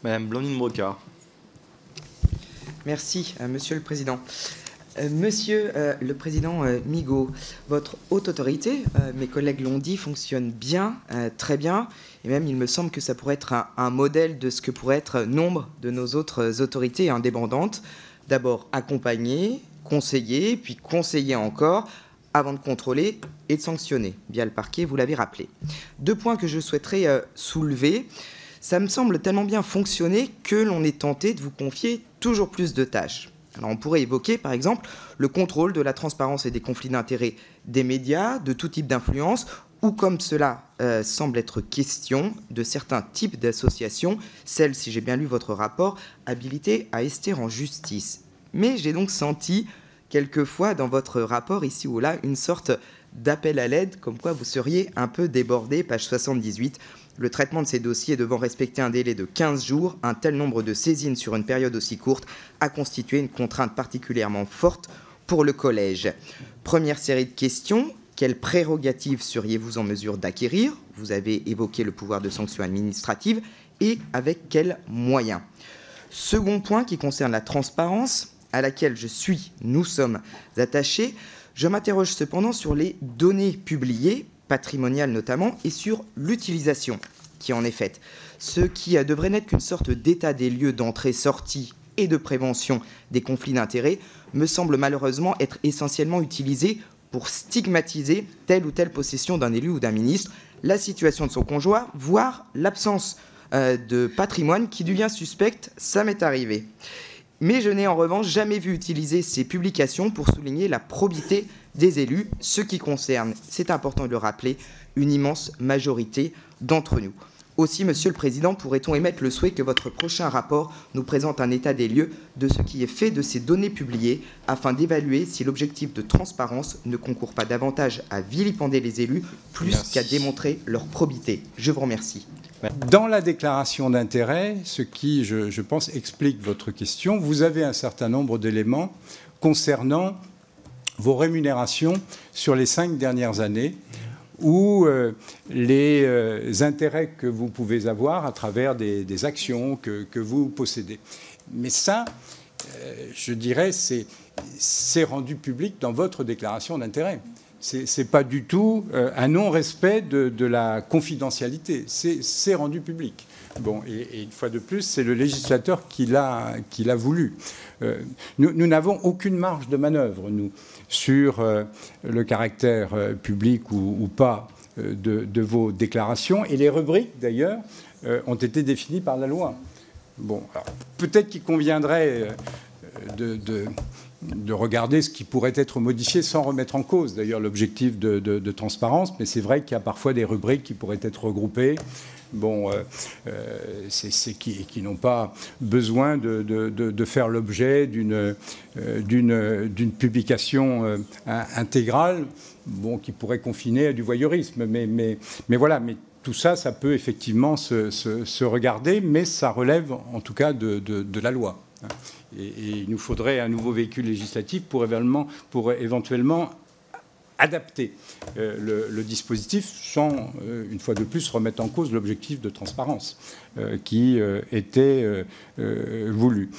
Madame Blandine Brocard. Merci, Monsieur le Président. Monsieur le Président Migaud, votre haute autorité, mes collègues l'ont dit, fonctionne bien, très bien, et même il me semble que ça pourrait être un modèle de ce que pourrait être nombre de nos autres autorités indépendantes. D'abord accompagner, conseiller, puis conseiller encore, avant de contrôler et de sanctionner, via le parquet, vous l'avez rappelé. 2 points que je souhaiterais soulever. Ça me semble tellement bien fonctionner que l'on est tenté de vous confier toujours plus de tâches. Alors on pourrait évoquer, par exemple, le contrôle de la transparence et des conflits d'intérêts des médias, de tout type d'influence, ou comme cela semble être question, de certains types d'associations, celles, si j'ai bien lu votre rapport, habilitées à ester en justice. Mais j'ai donc senti, quelquefois, dans votre rapport, ici ou là, une sorte d'appel à l'aide, comme quoi vous seriez un peu débordé, page 78. Le traitement de ces dossiers devant respecter un délai de 15 jours, un tel nombre de saisines sur une période aussi courte a constitué une contrainte particulièrement forte pour le collège. Première série de questions. Quelles prérogatives seriez-vous en mesure d'acquérir? Vous avez évoqué le pouvoir de sanction administrative et avec quels moyens? Second point qui concerne la transparence, à laquelle nous sommes attachés. Je m'interroge cependant sur les données publiées, patrimoniales notamment, et sur l'utilisation qui en est faite. Ce qui devrait n'être qu'une sorte d'état des lieux d'entrée-sortie et de prévention des conflits d'intérêts me semble malheureusement être essentiellement utilisé pour stigmatiser telle ou telle possession d'un élu ou d'un ministre, la situation de son conjoint, voire l'absence de patrimoine qui devient suspecte, ça m'est arrivé. Mais je n'ai en revanche jamais vu utiliser ces publications pour souligner la probité des élus, ce qui concerne, c'est important de le rappeler, une immense majorité d'entre nous. Aussi, Monsieur le Président, pourrait-on émettre le souhait que votre prochain rapport nous présente un état des lieux de ce qui est fait de ces données publiées afin d'évaluer si l'objectif de transparence ne concourt pas davantage à vilipender les élus plus qu'à démontrer leur probité. Je vous remercie. Dans la déclaration d'intérêt, ce qui, je pense, explique votre question, vous avez un certain nombre d'éléments concernant vos rémunérations sur les 5 dernières années ou les intérêts que vous pouvez avoir à travers des actions que vous possédez. Mais ça, je dirais, c'est rendu public dans votre déclaration d'intérêt. Ce n'est pas du tout un non-respect de la confidentialité. C'est rendu public. Bon, et une fois de plus, c'est le législateur qui l'a voulu. Nous n'avons aucune marge de manœuvre, nous, sur le caractère public ou pas de vos déclarations. Et les rubriques, d'ailleurs, ont été définies par la loi. Bon, peut-être qu'il conviendrait de regarder ce qui pourrait être modifié sans remettre en cause, d'ailleurs, l'objectif de transparence. Mais c'est vrai qu'il y a parfois des rubriques qui pourraient être regroupées. Bon, qui n'ont pas besoin de faire l'objet d'une publication intégrale, bon, qui pourrait confiner à du voyeurisme. Mais voilà, mais tout ça, ça peut effectivement se regarder, mais ça relève en tout cas de la loi. Et il nous faudrait un nouveau véhicule législatif pour éventuellement adapter le dispositif sans, une fois de plus, remettre en cause l'objectif de transparence qui était voulu.